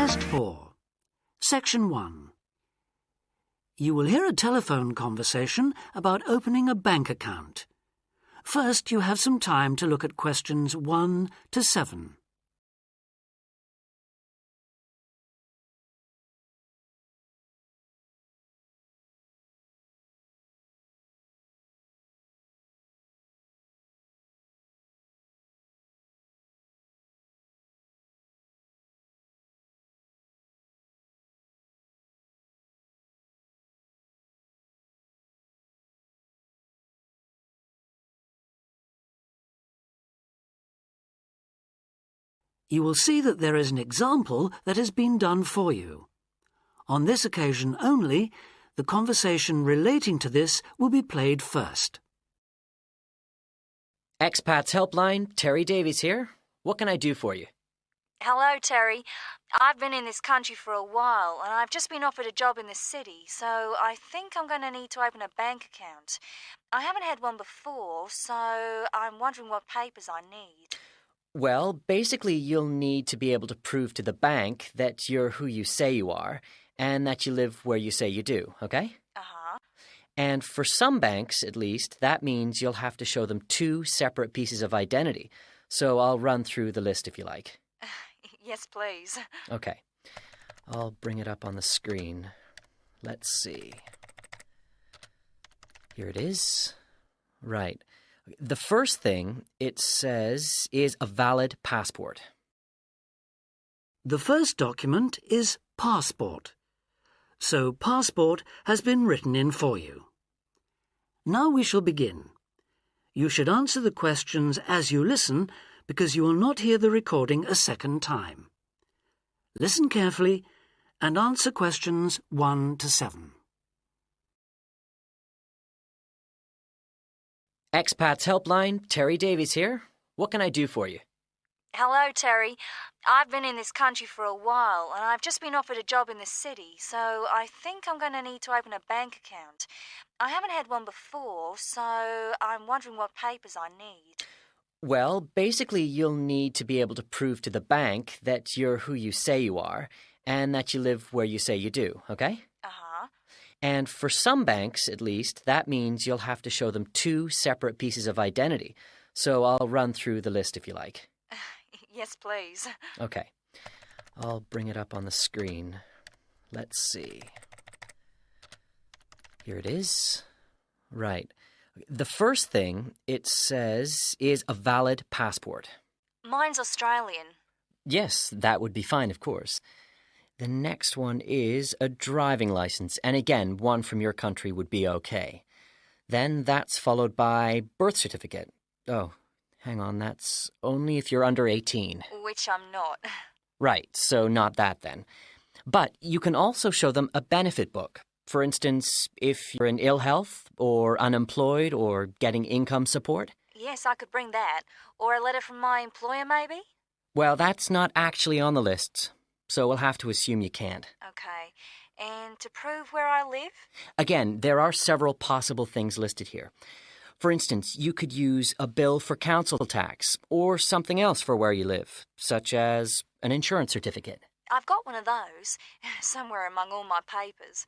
Test 4. Section 1. You will hear a telephone conversation about opening a bank account. First, you have some time to look at questions 1 to 7. You will see that there is an example that has been done for you. On this occasion only, the conversation relating to this will be played first. Expats Helpline, Terry Davies here. What can I do for you? Hello, Terry. I've been in this country for a while and I've just been offered a job in the city, so I think I'm going to need to open a bank account. I haven't had one before, so I'm wondering what papers I need. Well, basically you'll need to be able to prove to the bank that you're who you say you are and that you live where you say you do, okay? Uh-huh. And for some banks, at least, that means you'll have to show them 2 separate pieces of identity. So I'll run through the list if you like. Yes, please. Okay. I'll bring it up on the screen. Let's see. Here it is. Right. The first thing it says is a valid passport. The first document is passport. So passport has been written in for you. Now we shall begin. You should answer the questions as you listen because you will not hear the recording a second time. Listen carefully and answer questions 1 to 7. Expats Helpline, Terry Davies here. What can I do for you? Hello, Terry. I've been in this country for a while and I've just been offered a job in the city, so I think I'm going to need to open a bank account. I haven't had one before, so I'm wondering what papers I need. Well, basically you'll need to be able to prove to the bank that you're who you say you are and that you live where you say you do, okay? Uh-huh. And for some banks, at least, that means you'll have to show them 2 separate pieces of identity. So I'll run through the list if you like. Yes, please. Okay. I'll bring it up on the screen. Let's see. Here it is. Right. The first thing it says is a valid passport. Mine's Australian. Yes, that would be fine, of course. The next one is a driving license, and again, one from your country would be okay. Then that's followed by birth certificate. Oh, hang on, that's only if you're under 18. Which I'm not. Right, so not that then. But you can also show them a benefit book. For instance, if you're in ill health, or unemployed, or getting income support. Yes, I could bring that. Or a letter from my employer, maybe? Well, that's not actually on the list, so we'll have to assume you can't. Okay. And to prove where I live? Again, there are several possible things listed here. For instance, you could use a bill for council tax or something else for where you live, such as an insurance certificate. I've got one of those, somewhere among all my papers.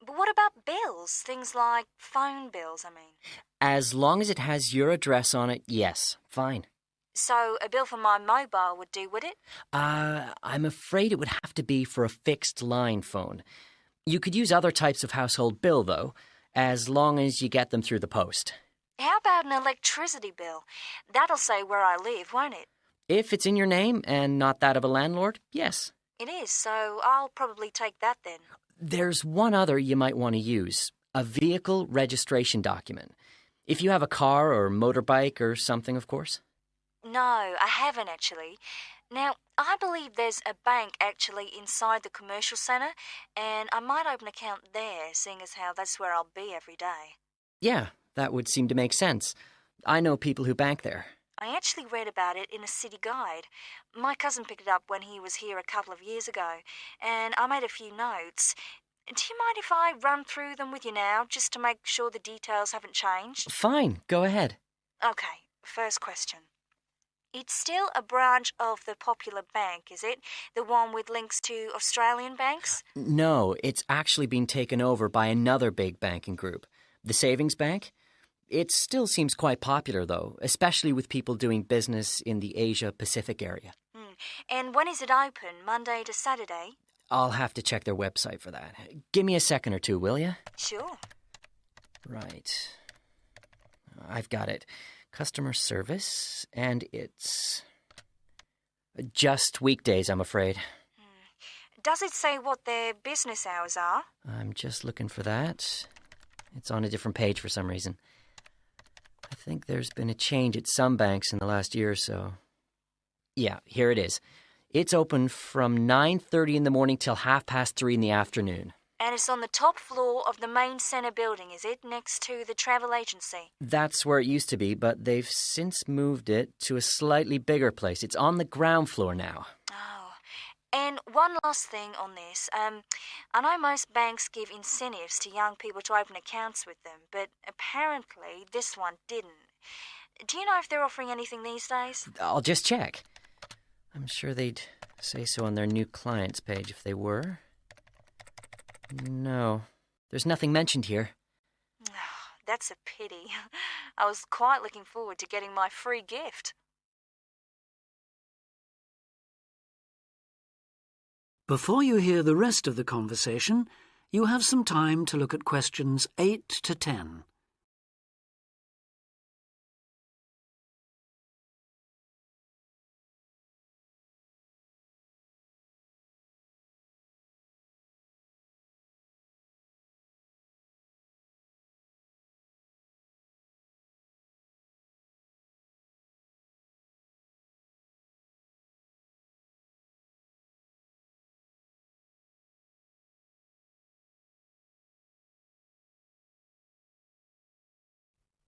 But what about bills? Things like phone bills, I mean. As long as it has your address on it, yes, fine. So a bill for my mobile would do, would it? I'm afraid it would have to be for a fixed line phone. You could use other types of household bill, though, as long as you get them through the post. How about an electricity bill? That'll say where I live, won't it? If it's in your name and not that of a landlord, yes. It is, so I'll probably take that then. There's one other you might want to use, a vehicle registration document. If you have a car or motorbike or something, of course. No, I haven't actually. Now, I believe there's a bank actually inside the commercial centre, and I might open an account there, seeing as how that's where I'll be every day. Yeah, that would seem to make sense. I know people who bank there. I actually read about it in a city guide. My cousin picked it up when he was here a couple of years ago, and I made a few notes. Do you mind if I run through them with you now, just to make sure the details haven't changed? Fine, go ahead. Okay, first question. It's still a branch of the popular bank, is it? The one with links to Australian banks? No, it's actually been taken over by another big banking group, the Savings Bank. It still seems quite popular, though, especially with people doing business in the Asia-Pacific area. And when is it open? Monday to Saturday? I'll have to check their website for that. Give me a second or two, will you? Sure. Right. I've got it. Customer service, and it's just weekdays, I'm afraid. Does it say what their business hours are? I'm just looking for that. It's on a different page for some reason. I think there's been a change at some banks in the last year or so. Yeah, here it is. It's open from 9:30 in the morning till 3:30 in the afternoon. And it's on the top floor of the main centre building, is it? Next to the travel agency? That's where it used to be, but they've since moved it to a slightly bigger place. It's on the ground floor now. Oh. And one last thing on this. I know most banks give incentives to young people to open accounts with them, but apparently this one didn't. Do you know if they're offering anything these days? I'll just check. I'm sure they'd say so on their new clients page if they were. No, there's nothing mentioned here. That's a pity. I was quite looking forward to getting my free gift. Before you hear the rest of the conversation, you have some time to look at questions 8 to 10.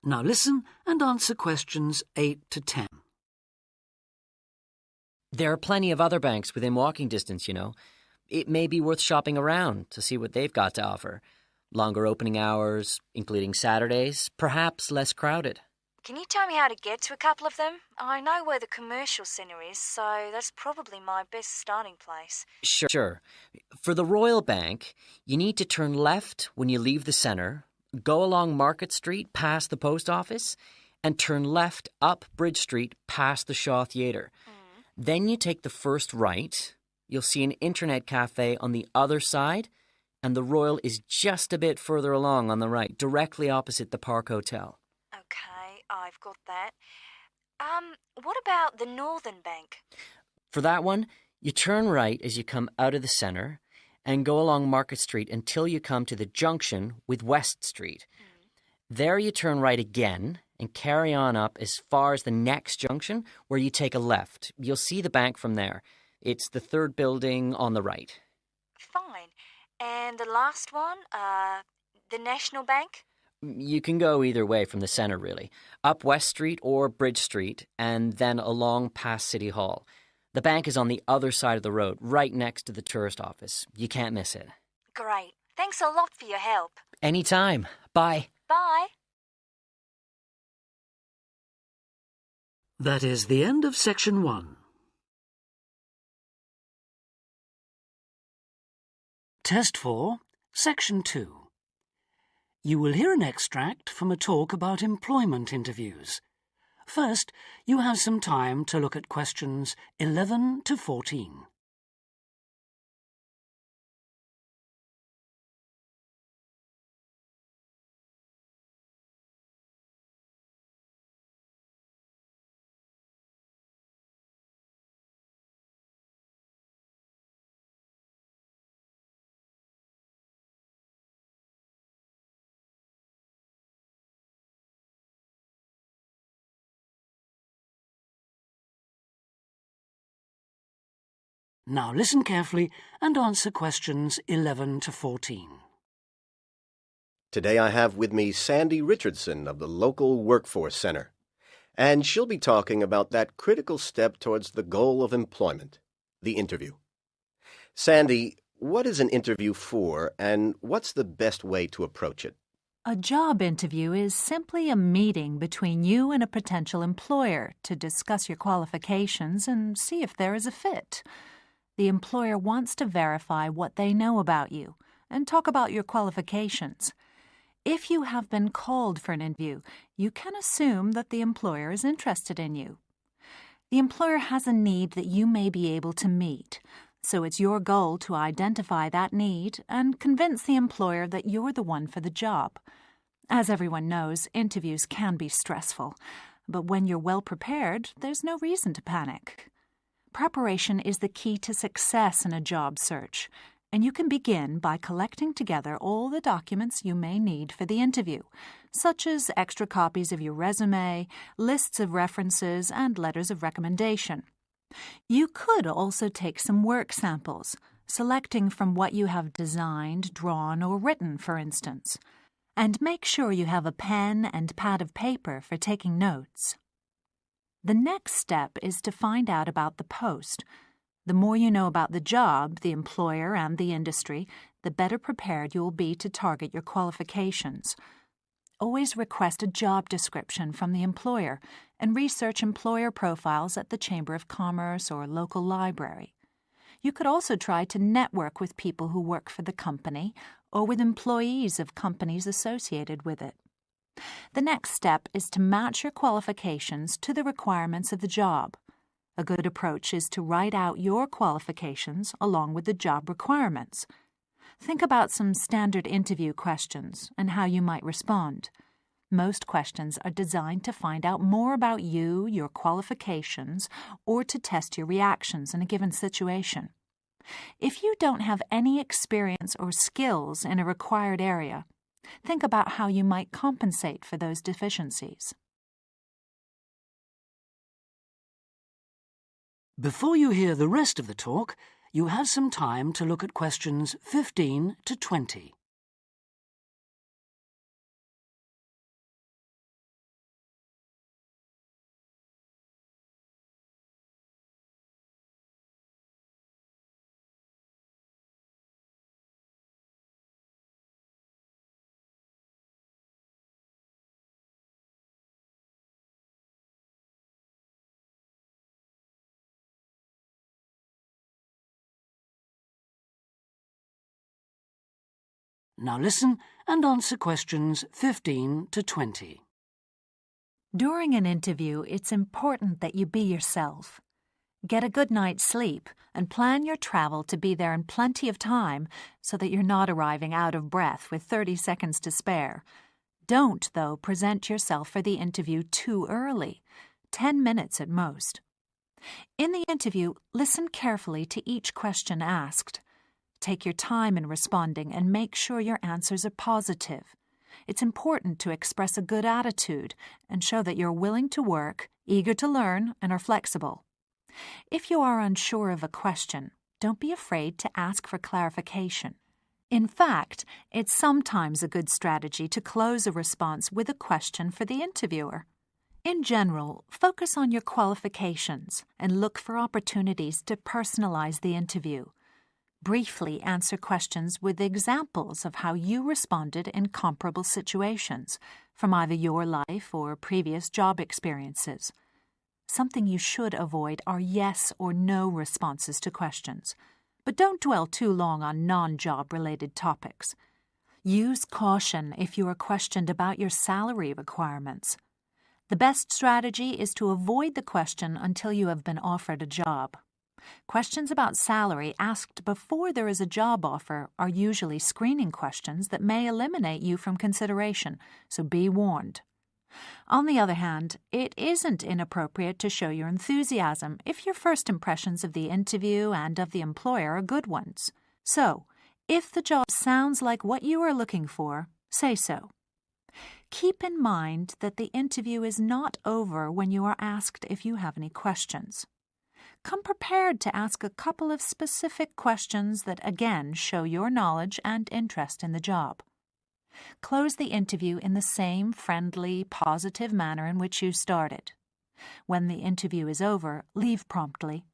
Now listen and answer questions 8 to 10. There are plenty of other banks within walking distance, you know. It may be worth shopping around to see what they've got to offer. Longer opening hours, including Saturdays, perhaps less crowded. Can you tell me how to get to a couple of them? I know where the commercial centre is, so that's probably my best starting place. Sure. For the Royal Bank, you need to turn left when you leave the centre, go along Market Street past the post office, and turn left up Bridge Street past the Shaw Theatre. Then you take the first right. You'll see an internet cafe on the other side, and the Royal is just a bit further along on the right, directly opposite the Park Hotel. Okay, I've got that. What about the Northern Bank? For that one, you turn right as you come out of the centre and go along Market Street until you come to the junction with West Street. There you turn right again and carry on up as far as the next junction where you take a left. You'll see the bank from there. It's the third building on the right. Fine. And the last one, the National Bank? You can go either way from the centre, really. Up West Street or Bridge Street and then along past City Hall. The bank is on the other side of the road, right next to the tourist office. You can't miss it. Great. Thanks a lot for your help. Anytime. Bye. Bye. That is the end of section 1. Test 4, section 2. You will hear an extract from a talk about employment interviews. First, you have some time to look at questions 11 to 14. Now listen carefully and answer questions 11 to 14. Today I have with me Sandy Richardson of the local Workforce Center, and she'll be talking about that critical step towards the goal of employment, the interview. Sandy, what is an interview for, and what's the best way to approach it? A job interview is simply a meeting between you and a potential employer to discuss your qualifications and see if there is a fit. The employer wants to verify what they know about you and talk about your qualifications. If you have been called for an interview, you can assume that the employer is interested in you. The employer has a need that you may be able to meet, so it's your goal to identify that need and convince the employer that you're the one for the job. As everyone knows, interviews can be stressful, but when you're well prepared, there's no reason to panic. Preparation is the key to success in a job search, and you can begin by collecting together all the documents you may need for the interview, such as extra copies of your resume, lists of references, and letters of recommendation. You could also take some work samples, selecting from what you have designed, drawn, or written, for instance. And make sure you have a pen and pad of paper for taking notes. The next step is to find out about the post. The more you know about the job, the employer, and the industry, the better prepared you will be to target your qualifications. Always request a job description from the employer and research employer profiles at the Chamber of Commerce or local library. You could also try to network with people who work for the company or with employees of companies associated with it. The next step is to match your qualifications to the requirements of the job. A good approach is to write out your qualifications along with the job requirements. Think about some standard interview questions and how you might respond. Most questions are designed to find out more about you, your qualifications, or to test your reactions in a given situation. If you don't have any experience or skills in a required area, think about how you might compensate for those deficiencies. Before you hear the rest of the talk, you have some time to look at questions 15 to 20. Now listen and answer questions 15 to 20. During an interview, it's important that you be yourself. Get a good night's sleep and plan your travel to be there in plenty of time so that you're not arriving out of breath with 30 seconds to spare. Don't, though, present yourself for the interview too early, 10 minutes at most. In the interview, listen carefully to each question asked. Take your time in responding and make sure your answers are positive. It's important to express a good attitude and show that you're willing to work, eager to learn, and are flexible. If you are unsure of a question, don't be afraid to ask for clarification. In fact, it's sometimes a good strategy to close a response with a question for the interviewer. In general, focus on your qualifications and look for opportunities to personalize the interview. Briefly answer questions with examples of how you responded in comparable situations from either your life or previous job experiences. Something you should avoid are yes or no responses to questions, but don't dwell too long on non-job related topics. Use caution if you are questioned about your salary requirements. The best strategy is to avoid the question until you have been offered a job. Questions about salary asked before there is a job offer are usually screening questions that may eliminate you from consideration, so be warned. On the other hand, it isn't inappropriate to show your enthusiasm if your first impressions of the interview and of the employer are good ones. So, if the job sounds like what you are looking for, say so. Keep in mind that the interview is not over when you are asked if you have any questions. Come prepared to ask a couple of specific questions that again show your knowledge and interest in the job. Close the interview in the same friendly, positive manner in which you started. When the interview is over, leave promptly.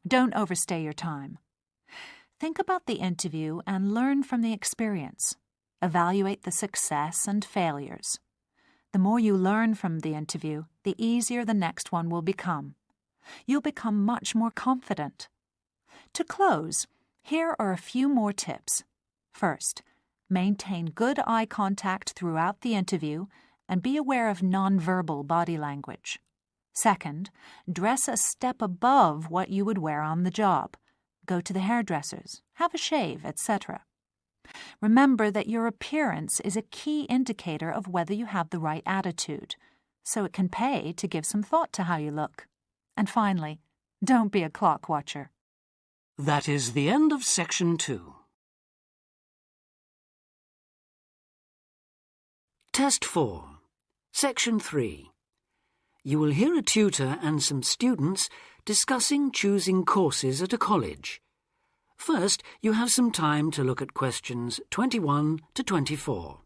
Don't overstay your time. Think about the interview and learn from the experience. Evaluate the success and failures. The more you learn from the interview, the easier the next one will become. You'll become much more confident. To close, here are a few more tips. First, maintain good eye contact throughout the interview and be aware of nonverbal body language. Second, dress a step above what you would wear on the job. Go to the hairdressers, have a shave, etc. Remember that your appearance is a key indicator of whether you have the right attitude, so it can pay to give some thought to how you look. And finally, don't be a clock watcher. That is the end of Section 2. Test 4. Section 3. You will hear a tutor and some students discussing choosing courses at a college. First, you have some time to look at questions 21 to 24.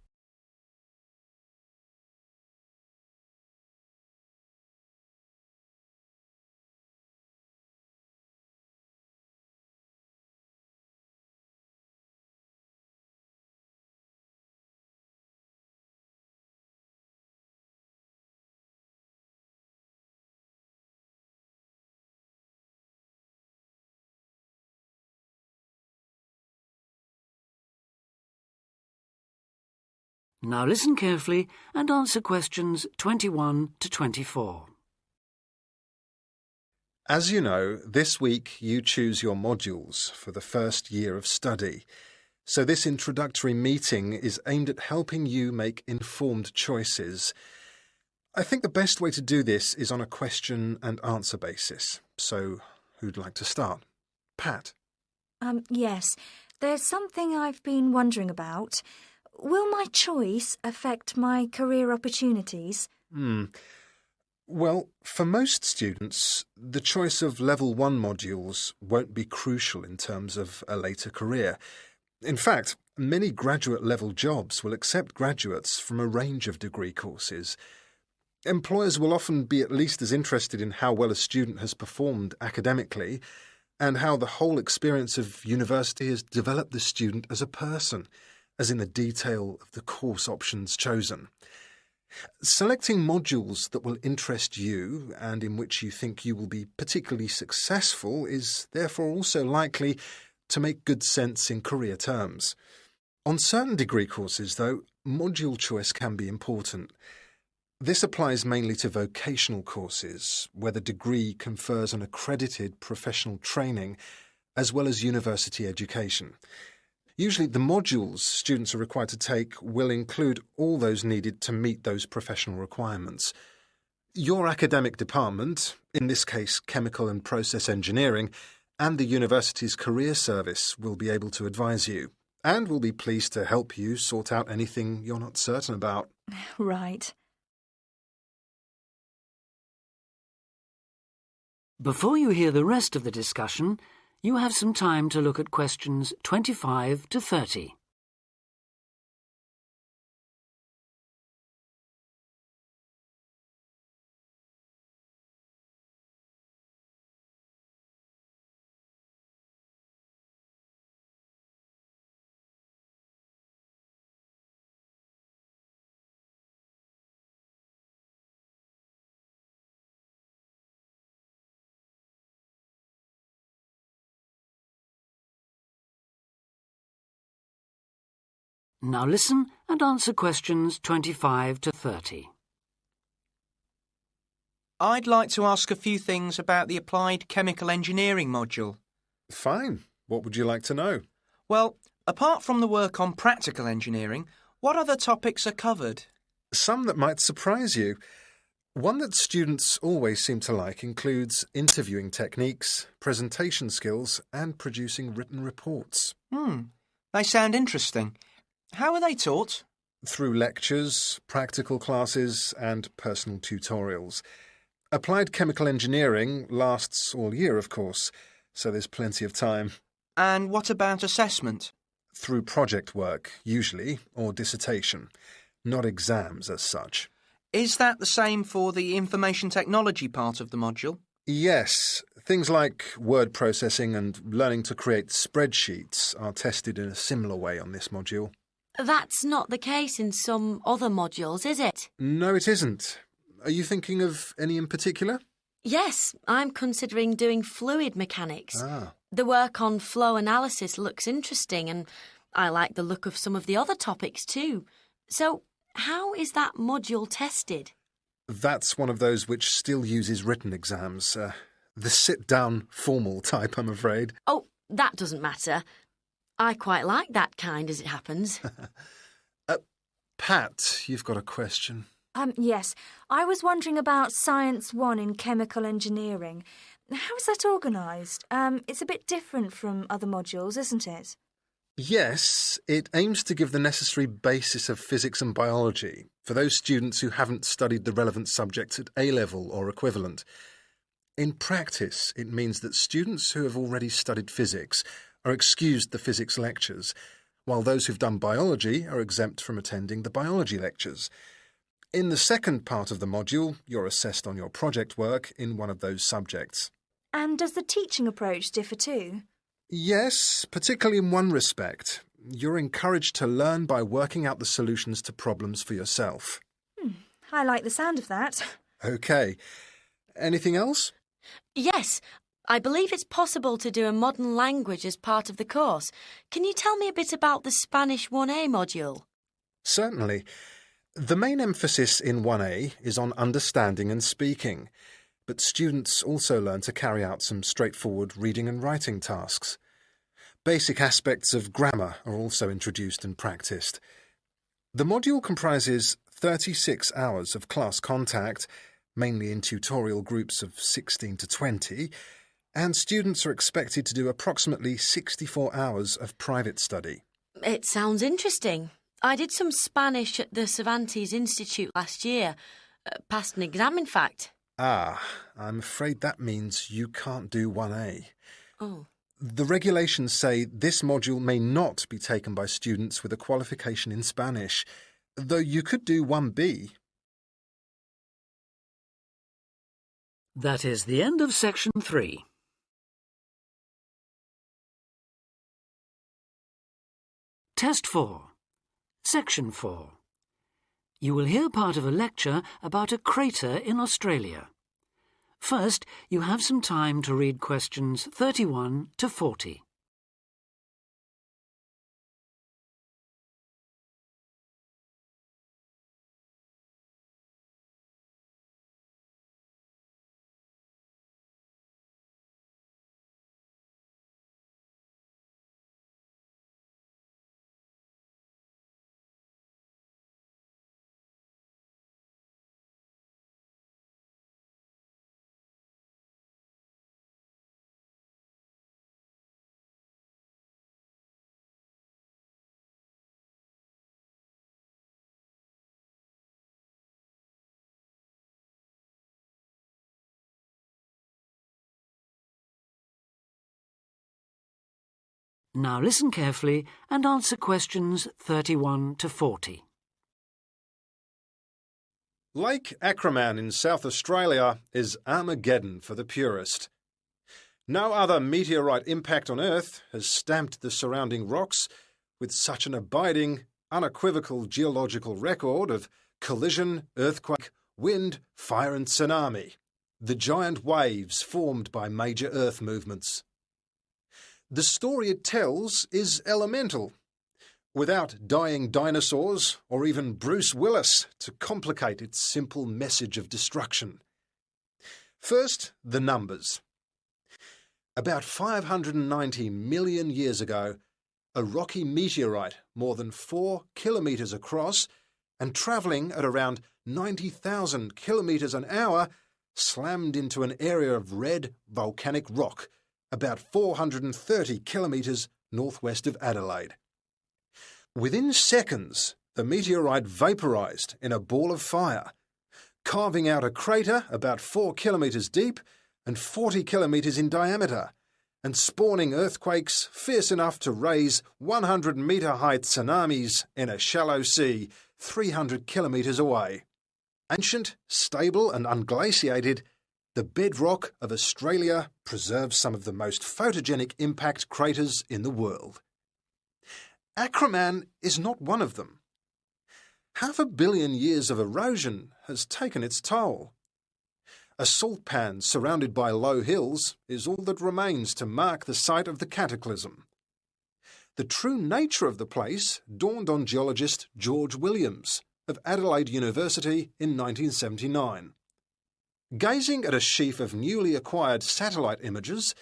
Now listen carefully and answer questions 21 to 24. As you know, this week you choose your modules for the first year of study. So this introductory meeting is aimed at helping you make informed choices. I think the best way to do this is on a question and answer basis. So who'd like to start? Pat? Yes. There's something I've been wondering about. Will my choice affect my career opportunities? Well, for most students, the choice of Level 1 modules won't be crucial in terms of a later career. In fact, many graduate-level jobs will accept graduates from a range of degree courses. Employers will often be at least as interested in how well a student has performed academically and how the whole experience of university has developed the student as a person, as in the detail of the course options chosen. Selecting modules that will interest you and in which you think you will be particularly successful is therefore also likely to make good sense in career terms. On certain degree courses, though, module choice can be important. This applies mainly to vocational courses, where the degree confers an accredited professional training as well as university education. Usually the modules students are required to take will include all those needed to meet those professional requirements. Your academic department, in this case chemical and process engineering, and the university's career service will be able to advise you, and will be pleased to help you sort out anything you're not certain about. Right. Before you hear the rest of the discussion, you have some time to look at questions 25 to 30. Now listen and answer questions 25 to 30. I'd like to ask a few things about the Applied Chemical Engineering module. Fine. What would you like to know? Well, apart from the work on practical engineering, what other topics are covered? Some that might surprise you. One that students always seem to like includes interviewing techniques, presentation skills, and producing written reports. They sound interesting. How are they taught? Through lectures, practical classes, and personal tutorials. Applied chemical engineering lasts all year, of course, so there's plenty of time. And what about assessment? Through project work, usually, or dissertation. Not exams as such. Is that the same for the information technology part of the module? Yes. Things like word processing and learning to create spreadsheets are tested in a similar way on this module. That's not the case in some other modules, is it? No, it isn't. Are you thinking of any in particular? Yes, I'm considering doing fluid mechanics. Ah. The work on flow analysis looks interesting, and I like the look of some of the other topics too. So, how is that module tested? That's one of those which still uses written exams. The sit-down formal type, I'm afraid. Oh, that doesn't matter. I quite like that kind, as it happens. Pat, you've got a question. Yes. I was wondering about Science 1 in chemical engineering. How is that organised? It's a bit different from other modules, isn't it? Yes, it aims to give the necessary basis of physics and biology for those students who haven't studied the relevant subjects at A-level or equivalent. In practice, it means that students who have already studied physics are excused the physics lectures, while those who've done biology are exempt from attending the biology lectures. In the second part of the module, you're assessed on your project work in one of those subjects. And does the teaching approach differ too? Yes, particularly in one respect. You're encouraged to learn by working out the solutions to problems for yourself. I like the sound of that. OK. Anything else? Yes, I believe it's possible to do a modern language as part of the course. Can you tell me a bit about the Spanish 1A module? Certainly. The main emphasis in 1A is on understanding and speaking, but students also learn to carry out some straightforward reading and writing tasks. Basic aspects of grammar are also introduced and practiced. The module comprises 36 hours of class contact, mainly in tutorial groups of 16 to 20, and students are expected to do approximately 64 hours of private study. It sounds interesting. I did some Spanish at the Cervantes Institute last year. Passed an exam, in fact. Ah, I'm afraid that means you can't do 1A. Oh. The regulations say this module may not be taken by students with a qualification in Spanish, though you could do 1B. That is the end of section 3. Test 4. Section 4. You will hear part of a lecture about a crater in Australia. First, you have some time to read questions 31 to 40. Now listen carefully and answer questions 31 to 40. Lake Acraman in South Australia is Armageddon for the purist. No other meteorite impact on Earth has stamped the surrounding rocks with such an abiding, unequivocal geological record of collision, earthquake, wind, fire and tsunami, the giant waves formed by major Earth movements. The story it tells is elemental, without dying dinosaurs or even Bruce Willis to complicate its simple message of destruction. First, the numbers. About 590 million years ago, a rocky meteorite more than 4 kilometres across and travelling at around 90,000 kilometres an hour slammed into an area of red volcanic rock about 430 kilometres northwest of Adelaide. Within seconds, the meteorite vaporised in a ball of fire, carving out a crater about 4 kilometres deep and 40 kilometres in diameter, and spawning earthquakes fierce enough to raise 100-metre-high tsunamis in a shallow sea 300 kilometres away. Ancient, stable and unglaciated, the bedrock of Australia preserves some of the most photogenic impact craters in the world. Acraman is not one of them. 500 million years of erosion has taken its toll. A salt pan surrounded by low hills is all that remains to mark the site of the cataclysm. The true nature of the place dawned on geologist George Williams of Adelaide University in 1979. Gazing at a sheaf of newly acquired satellite images,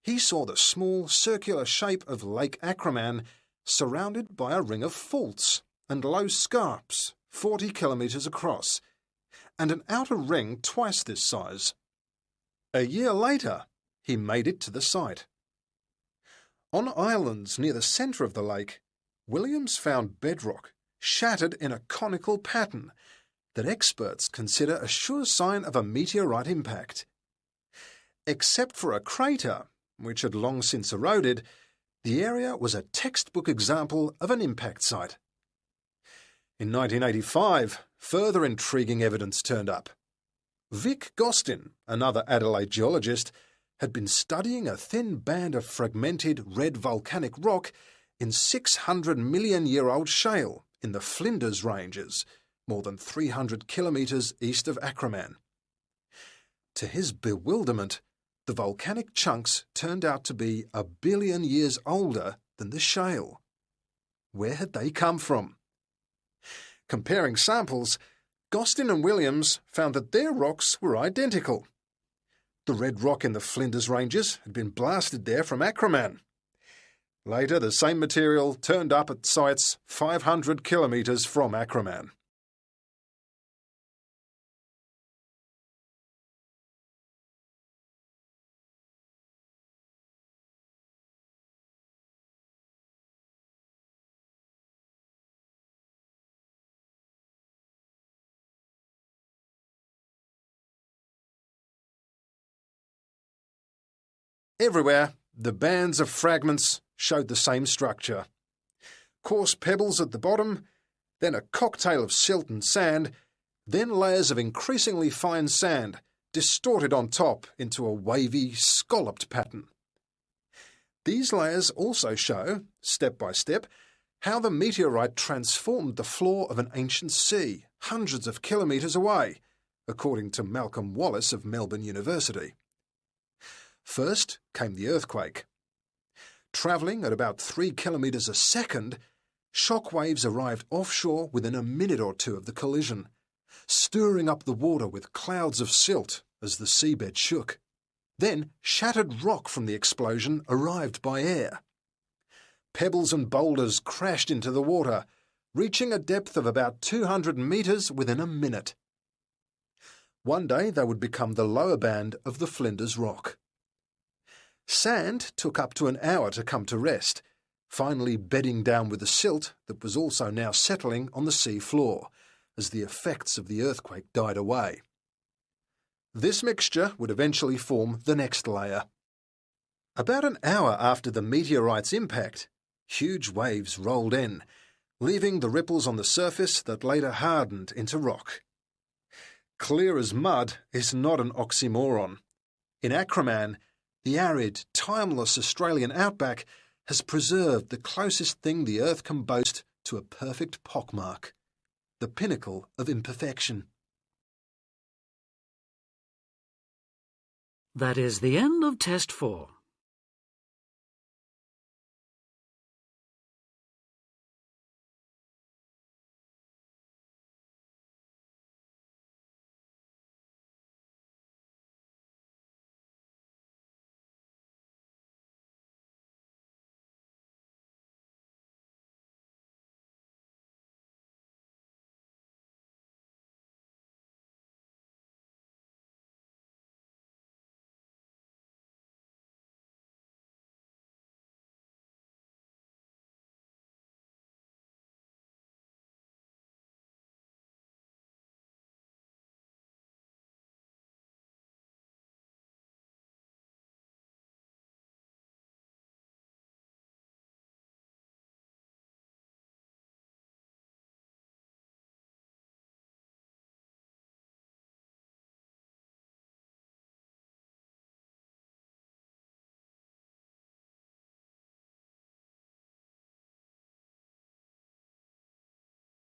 he saw the small circular shape of Lake Acraman surrounded by a ring of faults and low scarps 40 kilometres across, and an outer ring twice this size. A year later, he made it to the site. On islands near the centre of the lake, Williams found bedrock shattered in a conical pattern that experts consider a sure sign of a meteorite impact. Except for a crater, which had long since eroded, the area was a textbook example of an impact site. In 1985, further intriguing evidence turned up. Vic Gostin, another Adelaide geologist, had been studying a thin band of fragmented red volcanic rock in 600 million year old shale in the Flinders Ranges, more than 300 kilometres east of Acraman. To his bewilderment, the volcanic chunks turned out to be 1 billion years older than the shale. Where had they come from? Comparing samples, Gostin and Williams found that their rocks were identical. The red rock in the Flinders Ranges had been blasted there from Acraman. Later, the same material turned up at sites 500 kilometres from Acraman. Everywhere, the bands of fragments showed the same structure. Coarse pebbles at the bottom, then a cocktail of silt and sand, then layers of increasingly fine sand, distorted on top into a wavy, scalloped pattern. These layers also show, step by step, how the meteorite transformed the floor of an ancient sea hundreds of kilometres away, according to Malcolm Wallace of Melbourne University. First came the earthquake. Travelling at about 3 kilometres a second, shock waves arrived offshore within a minute or two of the collision, stirring up the water with clouds of silt as the seabed shook. Then shattered rock from the explosion arrived by air. Pebbles and boulders crashed into the water, reaching a depth of about 200 metres within a minute. One day they would become the lower band of the Flinders Rock. Sand took up to an hour to come to rest, finally bedding down with the silt that was also now settling on the sea floor as the effects of the earthquake died away. This mixture would eventually form the next layer. About an hour after the meteorite's impact, huge waves rolled in, leaving the ripples on the surface that later hardened into rock. Clear as mud is not an oxymoron. In Acraman, the arid, timeless Australian outback has preserved the closest thing the Earth can boast to a perfect pockmark, the pinnacle of imperfection. That is the end of Test 4.